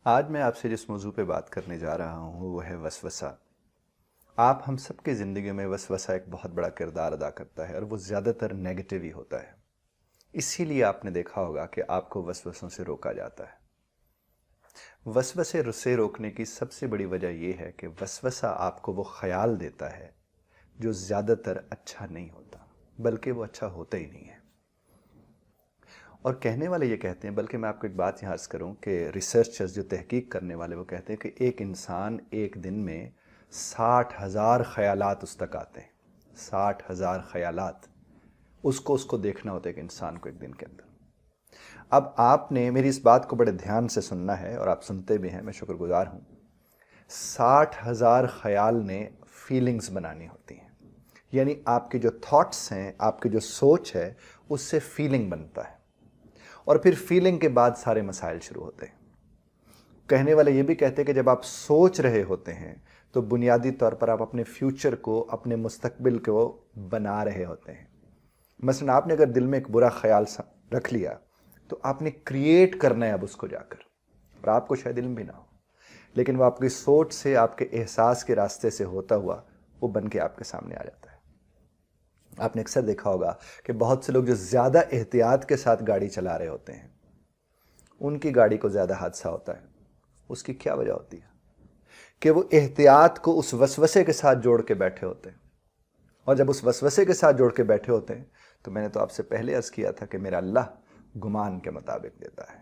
آج میں آپ سے جس موضوع پہ بات کرنے جا رہا ہوں وہ ہے وسوسہ۔ آپ ہم سب کے زندگی میں وسوسہ ایک بہت بڑا کردار ادا کرتا ہے اور وہ زیادہ تر نیگیٹو ہی ہوتا ہے۔ اسی لیے آپ نے دیکھا ہوگا کہ آپ کو وسوسوں سے روکا جاتا ہے۔ وسوسے سے روکنے کی سب سے بڑی وجہ یہ ہے کہ وسوسہ آپ کو وہ خیال دیتا ہے جو زیادہ تر اچھا نہیں ہوتا، بلکہ وہ اچھا ہوتا ہی نہیں ہے۔ اور کہنے والے یہ کہتے ہیں، بلکہ میں آپ کو ایک بات یہاں عرض کروں کہ ریسرچرز جو تحقیق کرنے والے وہ کہتے ہیں کہ ایک انسان ایک دن میں 60,000 خیالات اس تک آتے ہیں۔ 60,000 خیالات اس کو دیکھنا ہوتا ہے کہ انسان کو ایک دن کے اندر۔ اب آپ نے میری اس بات کو بڑے دھیان سے سننا ہے اور آپ سنتے بھی ہیں، میں شکر گزار ہوں۔ 60,000 خیال نے فیلنگز بنانی ہوتی ہیں، یعنی آپ کے جو تھاٹس ہیں، آپ کی جو سوچ ہے، اس سے فیلنگ بنتا ہے، اور پھر فیلنگ کے بعد سارے مسائل شروع ہوتے ہیں۔ کہنے والے یہ بھی کہتے ہیں کہ جب آپ سوچ رہے ہوتے ہیں تو بنیادی طور پر آپ اپنے فیوچر کو، اپنے مستقبل کو بنا رہے ہوتے ہیں۔ مثلا آپ نے اگر دل میں ایک برا خیال رکھ لیا تو آپ نے کریٹ کرنا ہے اب اس کو جا کر، اور آپ کو شاید علم بھی نہ ہو، لیکن وہ آپ کی سوچ سے، آپ کے احساس کے راستے سے ہوتا ہوا وہ بن کے آپ کے سامنے آ جاتا ہے۔ آپ نے اکثر دیکھا ہوگا کہ بہت سے لوگ جو زیادہ احتیاط کے ساتھ گاڑی چلا رہے ہوتے ہیں ان کی گاڑی کو زیادہ حادثہ ہوتا ہے۔ اس کی کیا وجہ ہوتی ہے؟ کہ وہ احتیاط کو اس وسوسے کے ساتھ جوڑ کے بیٹھے ہوتے ہیں، اور جب اس وسوسے کے ساتھ جوڑ کے بیٹھے ہوتے ہیں تو میں نے تو آپ سے پہلے عرض کیا تھا کہ میرا اللہ گمان کے مطابق دیتا ہے۔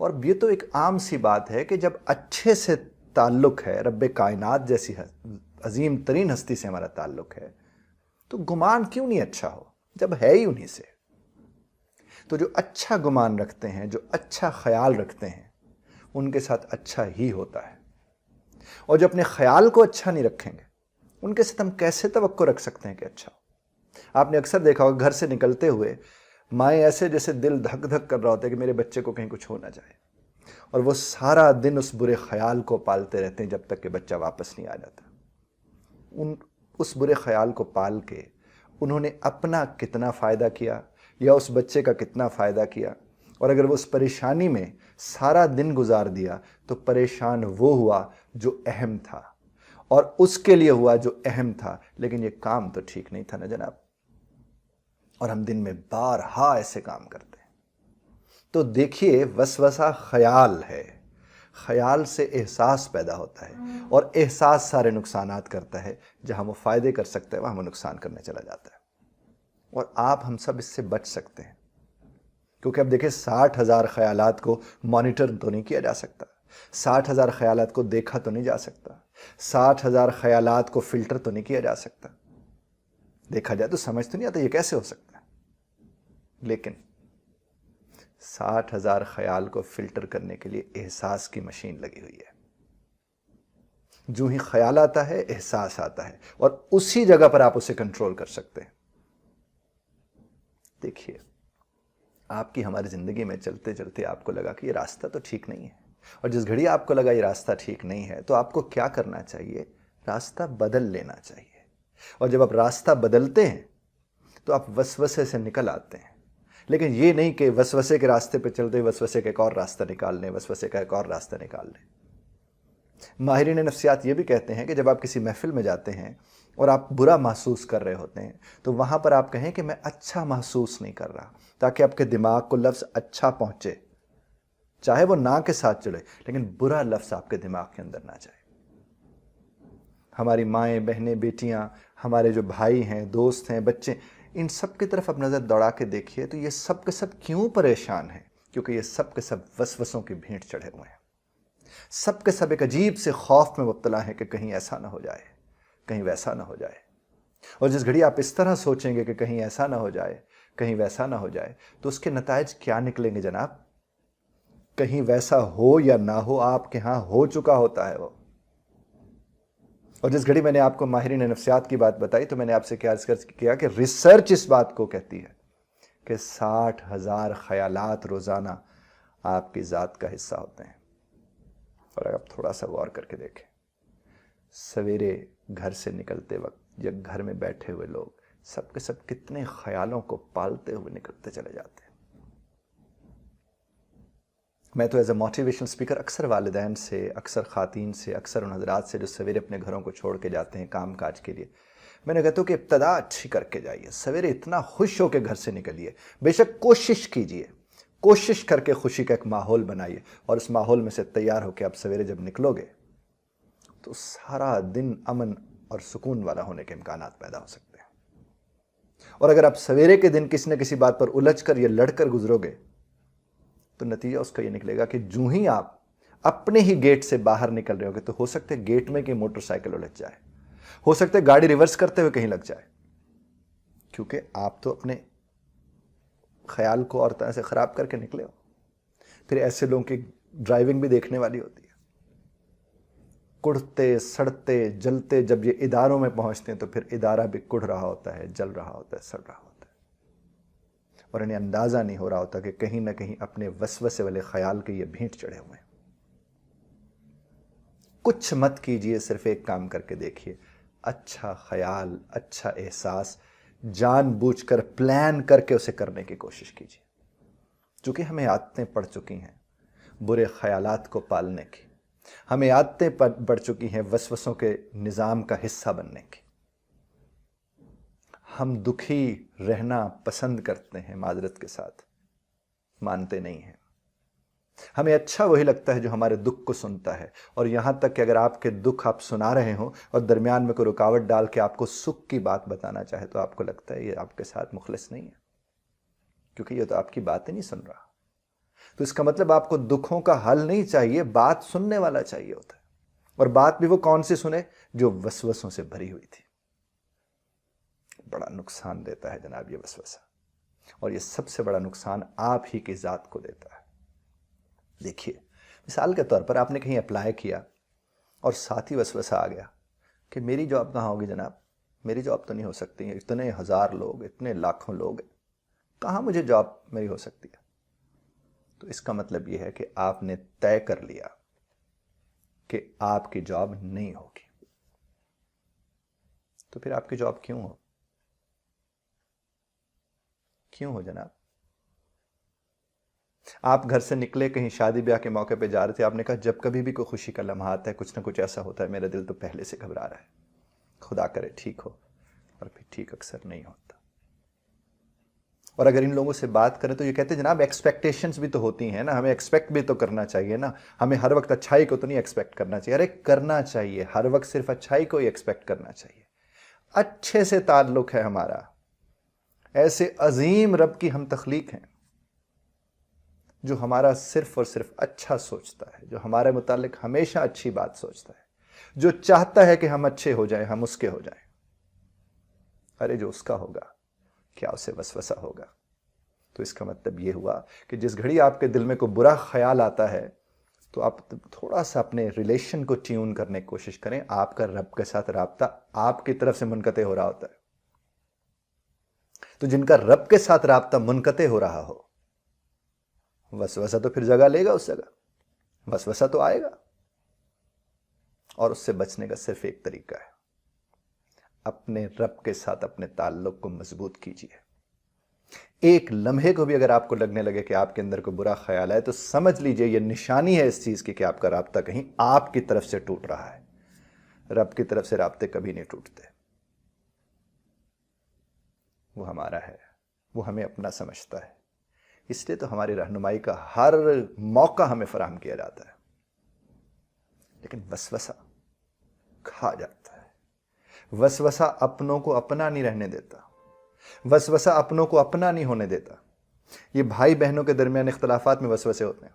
اور یہ تو ایک عام سی بات ہے کہ جب اچھے سے تعلق ہے، رب کائنات جیسی عظیم ترین ہستی سے ہمارا تعلق ہے، تو گمان کیوں نہیں اچھا ہو جب ہے ہی انہی سے۔ تو جو اچھا گمان رکھتے ہیں، جو اچھا خیال رکھتے ہیں، ان کے ساتھ اچھا ہی ہوتا ہے۔ اور جو اپنے خیال کو اچھا نہیں رکھیں گے ان کے ساتھ ہم کیسے توقع رکھ سکتے ہیں کہ اچھا ہو؟ آپ نے اکثر دیکھا ہوگا گھر سے نکلتے ہوئے مائیں ایسے جیسے دل دھک دھک کر رہا ہوتا ہے کہ میرے بچے کو کہیں کچھ ہو نہ جائے، اور وہ سارا دن اس برے خیال کو پالتے رہتے ہیں جب تک کہ بچہ واپس نہیں آ جاتا۔ اس برے خیال کو پال کے انہوں نے اپنا کتنا فائدہ کیا یا اس بچے کا کتنا فائدہ کیا، اور اگر وہ اس پریشانی میں سارا دن گزار دیا تو پریشان وہ ہوا جو اہم تھا، اور اس کے لیے ہوا جو اہم تھا، لیکن یہ کام تو ٹھیک نہیں تھا نا جناب۔ اور ہم دن میں بارہا ایسے کام کرتے ہیں۔ تو دیکھیے، وسوسہ خیال ہے، خیال سے احساس پیدا ہوتا ہے، اور احساس سارے نقصانات کرتا ہے۔ جہاں وہ فائدے کر سکتا ہے وہاں وہ نقصان کرنے چلا جاتا ہے، اور آپ ہم سب اس سے بچ سکتے ہیں، کیونکہ اب دیکھیں 60,000 خیالات کو مانیٹر تو نہیں کیا جا سکتا، 60,000 خیالات کو دیکھا تو نہیں جا سکتا، 60,000 خیالات کو فلٹر تو نہیں کیا جا سکتا۔ دیکھا جائے تو سمجھ تو نہیں آتا یہ کیسے ہو سکتا ہے، لیکن 60,000 خیال کو فلٹر کرنے کے لیے احساس کی مشین لگی ہوئی ہے۔ جو ہی خیال آتا ہے احساس آتا ہے، اور اسی جگہ پر آپ اسے کنٹرول کر سکتے ہیں۔ دیکھیے، آپ کی ہماری زندگی میں چلتے چلتے آپ کو لگا کہ یہ راستہ تو ٹھیک نہیں ہے، اور جس گھڑی آپ کو لگا یہ راستہ ٹھیک نہیں ہے تو آپ کو کیا کرنا چاہیے؟ راستہ بدل لینا چاہیے۔ اور جب آپ راستہ بدلتے ہیں تو آپ وسوسے سے نکل آتے ہیں، لیکن یہ نہیں کہ وسوسے کے راستے پہ چلتے وسوسے کا ایک اور راستہ نکال لیں، وسوسے کا ایک اور راستہ نکال لیں۔ ماہرین نفسیات یہ بھی کہتے ہیں کہ جب آپ کسی محفل میں جاتے ہیں اور آپ برا محسوس کر رہے ہوتے ہیں تو وہاں پر آپ کہیں کہ میں اچھا محسوس نہیں کر رہا، تاکہ آپ کے دماغ کو لفظ اچھا پہنچے، چاہے وہ نا کے ساتھ چلے لیکن برا لفظ آپ کے دماغ کے اندر نہ جائے۔ ہماری مائیں، بہنیں، بیٹیاں، ہمارے جو بھائی ہیں، دوست ہیں، بچے، ان سب کی طرف آپ نظر دوڑا کے دیکھیے تو یہ سب کے سب کیوں پریشان ہیں؟ کیونکہ یہ سب کے سب وسوسوں کی بھینٹ چڑھے ہوئے ہیں۔ سب کے سب ایک عجیب سے خوف میں مبتلا ہیں کہ کہیں ایسا نہ ہو جائے، کہیں ویسا نہ ہو جائے۔ اور جس گھڑی آپ اس طرح سوچیں گے کہ کہیں ایسا نہ ہو جائے، کہیں ویسا نہ ہو جائے، تو اس کے نتائج کیا نکلیں گے جناب؟ کہیں ویسا ہو یا نہ ہو، آپ کے ہاں ہو چکا ہوتا ہے وہ۔ اور جس گھڑی میں نے آپ کو ماہرین نفسیات کی بات بتائی تو میں نے آپ سے کیا عرض کیا کہ ریسرچ اس بات کو کہتی ہے کہ 60,000 خیالات روزانہ آپ کی ذات کا حصہ ہوتے ہیں۔ اور اگر آپ تھوڑا سا غور کر کے دیکھیں، سویرے گھر سے نکلتے وقت یا گھر میں بیٹھے ہوئے لوگ سب کے سب کتنے خیالوں کو پالتے ہوئے نکلتے چلے جاتے ہیں۔ میں تو ایز اے موٹیویشنل اسپیکر اکثر والدین سے، اکثر خواتین سے، اکثر ان حضرات سے جو سویرے اپنے گھروں کو چھوڑ کے جاتے ہیں کام کاج کے لیے، میں نے کہتا ہوں کہ ابتدا اچھی کر کے جائیے، سویرے اتنا خوش ہو کے گھر سے نکلیے، بے شک کوشش کیجئے، کوشش کر کے خوشی کا ایک ماحول بنائیے، اور اس ماحول میں سے تیار ہو کے آپ سویرے جب نکلو گے تو سارا دن امن اور سکون والا ہونے کے امکانات پیدا ہو سکتے ہیں۔ اور اگر آپ سویرے کے دن کسی نہ کسی بات پر الجھ کر یا لڑ کر گزرو گے تو نتیجہ اس کا یہ نکلے گا کہ جو ہی آپ اپنے ہی گیٹ سے باہر نکل رہے ہوگے تو ہو سکتے گیٹ میں کہ موٹر سائیکل الجھ جائے، ہو سکتا ہے گاڑی ریورس کرتے ہوئے کہیں لگ جائے، کیونکہ آپ تو اپنے خیال کو اور طرح سے خراب کر کے نکلے ہو۔ پھر ایسے لوگوں کی ڈرائیونگ بھی دیکھنے والی ہوتی ہے، کڑتے سڑتے جلتے جب یہ اداروں میں پہنچتے ہیں تو پھر ادارہ بھی کڑ رہا ہوتا ہے، جل رہا ہوتا ہے، سڑ رہا ہوتا ہے، اور انہیں اندازہ نہیں ہو رہا ہوتا کہ کہیں نہ کہیں اپنے وسوسے والے خیال کے یہ بھینٹ چڑھے ہوئے ہیں۔ کچھ مت کیجئے، صرف ایک کام کر کے دیکھیے، اچھا خیال، اچھا احساس جان بوجھ کر پلان کر کے اسے کرنے کی کوشش کیجئے، چونکہ ہمیں عادتیں پڑ چکی ہیں برے خیالات کو پالنے کی، ہمیں عادتیں پڑ چکی ہیں وسوسوں کے نظام کا حصہ بننے کی۔ ہم دکھی رہنا پسند کرتے ہیں، معذرت کے ساتھ مانتے نہیں ہیں۔ ہمیں اچھا وہی لگتا ہے جو ہمارے دکھ کو سنتا ہے، اور یہاں تک کہ اگر آپ کے دکھ آپ سنا رہے ہوں اور درمیان میں کوئی رکاوٹ ڈال کے آپ کو سکھ کی بات بتانا چاہے تو آپ کو لگتا ہے یہ آپ کے ساتھ مخلص نہیں ہے، کیونکہ یہ تو آپ کی بات ہی نہیں سن رہا۔ تو اس کا مطلب آپ کو دکھوں کا حل نہیں چاہیے، بات سننے والا چاہیے ہوتا ہے، اور بات بھی وہ کون سی سنے؟ جو وسوسوں سے بھری ہوئی تھی۔ بڑا نقصان دیتا ہے جناب یہ وسوسہ، اور یہ سب سے بڑا نقصان آپ ہی کی ذات کو دیتا ہے۔ دیکھیے، مثال کے طور پر آپ نے کہیں اپلائی کیا اور ساتھ ہی وسوسہ آ گیا کہ میری جاب کہاں ہوگی جناب، میری جاب تو نہیں ہو سکتی، اتنے ہزار لوگ، اتنے لاکھوں لوگ ہیں، کہاں مجھے جاب میری ہو سکتی ہے؟ تو اس کا مطلب یہ ہے کہ آپ نے طے کر لیا کہ آپ کی جاب نہیں ہوگی۔ تو پھر آپ کی جاب کیوں ہو؟ کیوں ہو جناب؟ آپ گھر سے نکلے، کہیں شادی بیاہ کے موقع پہ جا رہے تھے، آپ نے کہا جب کبھی بھی کوئی خوشی کا لمحہ آتا ہے کچھ نہ کچھ ایسا ہوتا ہے میرا دل تو پہلے سے گھبرا رہا ہے، خدا کرے ٹھیک ہو، اور پھر ٹھیک اکثر نہیں ہوتا۔ اور اگر ان لوگوں سے بات کریں تو یہ کہتے ہیں جناب ایکسپیکٹیشنز بھی تو ہوتی ہیں نا، ہمیں ایکسپیکٹ بھی تو کرنا چاہیے نا، ہمیں ہر وقت اچھائی کو تو نہیں ایکسپیکٹ کرنا چاہیے۔ ارے کرنا چاہیے، ہر وقت صرف اچھائی کو ہی ایکسپیکٹ کرنا چاہیے۔ اچھے سے تعلق ہے ہمارا، ایسے عظیم رب کی ہم تخلیق ہیں جو ہمارا صرف اور صرف اچھا سوچتا ہے، جو ہمارے متعلق ہمیشہ اچھی بات سوچتا ہے، جو چاہتا ہے کہ ہم اچھے ہو جائیں، ہم اس کے ہو جائیں۔ ارے جو اس کا ہوگا کیا اسے وسوسہ ہوگا؟ تو اس کا مطلب یہ ہوا کہ جس گھڑی آپ کے دل میں کوئی برا خیال آتا ہے تو آپ تھوڑا سا اپنے ریلیشن کو ٹیون کرنے کی کوشش کریں۔ آپ کا رب کے ساتھ رابطہ آپ کی طرف سے منقطع ہو رہا ہوتا ہے، تو جن کا رب کے ساتھ رابطہ منقطع ہو رہا ہو، وسوسہ تو پھر جگہ لے گا، اس جگہ وسوسہ تو آئے گا، اور اس سے بچنے کا صرف ایک طریقہ ہے، اپنے رب کے ساتھ اپنے تعلق کو مضبوط کیجیے۔ ایک لمحے کو بھی اگر آپ کو لگنے لگے کہ آپ کے اندر کوئی برا خیال ہے تو سمجھ لیجئے یہ نشانی ہے اس چیز کی کہ آپ کا رابطہ کہیں آپ کی طرف سے ٹوٹ رہا ہے۔ رب کی طرف سے رابطے کبھی نہیں ٹوٹتے، وہ ہمارا ہے، وہ ہمیں اپنا سمجھتا ہے، اس لیے تو ہماری رہنمائی کا ہر موقع ہمیں فراہم کیا جاتا ہے۔ لیکن وسوسہ کھا جاتا ہے، وسوسہ اپنوں کو اپنا نہیں رہنے دیتا، وسوسہ اپنوں کو اپنا نہیں ہونے دیتا۔ یہ بھائی بہنوں کے درمیان اختلافات میں وسوسے ہوتے ہیں،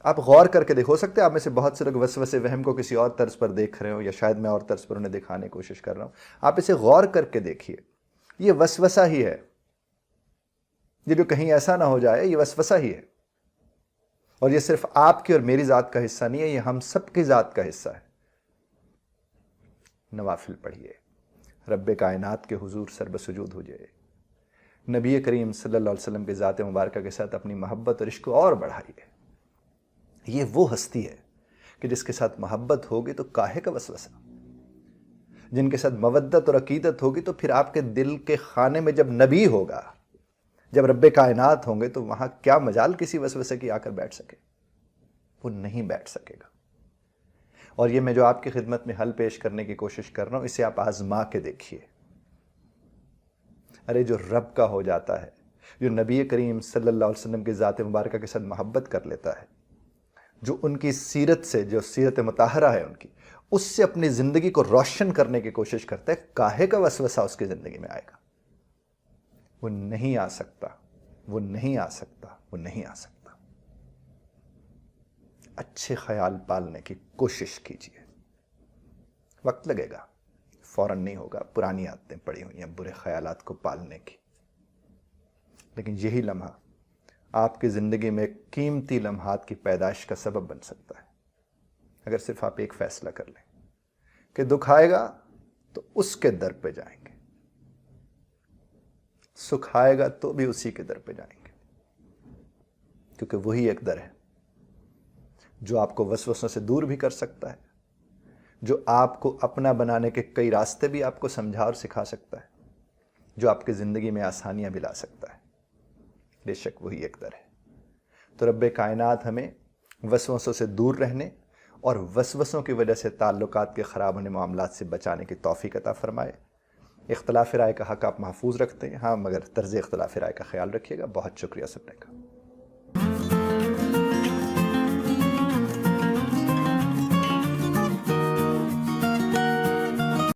آپ غور کر کے دیکھو، ہو سکتا ہے آپ میں سے بہت سے لوگ وسوسے وہم کو کسی اور طرز پر دیکھ رہے ہوں، یا شاید میں اور طرز پر انہیں دکھانے کی کوشش کر رہا ہوں۔ آپ اسے غور کر کے دیکھیے، یہ وسوسہ ہی ہے، یہ جو کہیں ایسا نہ ہو جائے، یہ وسوسہ ہی ہے، اور یہ صرف آپ کی اور میری ذات کا حصہ نہیں ہے، یہ ہم سب کی ذات کا حصہ ہے۔ نوافل پڑھیے، رب کائنات کے حضور سر بسجود ہو جائے، نبی کریم صلی اللہ علیہ وسلم کی ذات مبارکہ کے ساتھ اپنی محبت اور عشق کو اور بڑھائیے۔ یہ وہ ہستی ہے کہ جس کے ساتھ محبت ہوگی تو کاہے کا وسوسہ، جن کے ساتھ مودت اور عقیدت ہوگی تو پھر آپ کے دل کے خانے میں جب نبی ہوگا جب رب کائنات ہوں گے تو وہاں کیا مجال کسی وسوسے کی آ کر بیٹھ سکے؟ وہ نہیں بیٹھ سکے گا۔ اور یہ میں جو آپ کی خدمت میں حل پیش کرنے کی کوشش کر رہا ہوں، اسے آپ آزما کے دیکھیے۔ ارے جو رب کا ہو جاتا ہے، جو نبی کریم صلی اللہ علیہ وسلم کی ذات مبارکہ کے ساتھ محبت کر لیتا ہے، جو ان کی سیرت سے، جو سیرت مطہرہ ہے ان کی، اس سے اپنی زندگی کو روشن کرنے کی کوشش کرتا ہے، کاہے کا وسوسہ اس کی زندگی میں آئے گا؟ وہ نہیں آ سکتا، وہ نہیں آ سکتا، وہ نہیں آ سکتا۔ اچھے خیال پالنے کی کوشش کیجیے، وقت لگے گا، فوراً نہیں ہوگا، پرانی عادتیں پڑی ہوئی ہیں برے خیالات کو پالنے کی، لیکن یہی لمحہ آپ کی زندگی میں قیمتی لمحات کی پیدائش کا سبب بن سکتا ہے، اگر صرف آپ ایک فیصلہ کر لیں کہ دکھ آئے گا تو اس کے در پہ جائیں گے، سکھ آئے گا تو بھی اسی کے در پہ جائیں گے، کیونکہ وہی ایک در ہے جو آپ کو وسوسوں سے دور بھی کر سکتا ہے، جو آپ کو اپنا بنانے کے کئی راستے بھی آپ کو سمجھا اور سکھا سکتا ہے، جو آپ کی زندگی میں آسانیاں بھی لا سکتا ہے۔ بے شک وہی ایک در ہے۔ تو رب کائنات ہمیں وسوسوں سے دور رہنے اور وسوسوں کی وجہ سے تعلقات کے خراب ہونے معاملات سے بچانے کی توفیق عطا فرمائے۔ اختلاف رائے کا حق آپ محفوظ رکھتے ہیں، ہاں، مگر طرز اختلاف رائے کا خیال رکھیے گا۔ بہت شکریہ سننے کا۔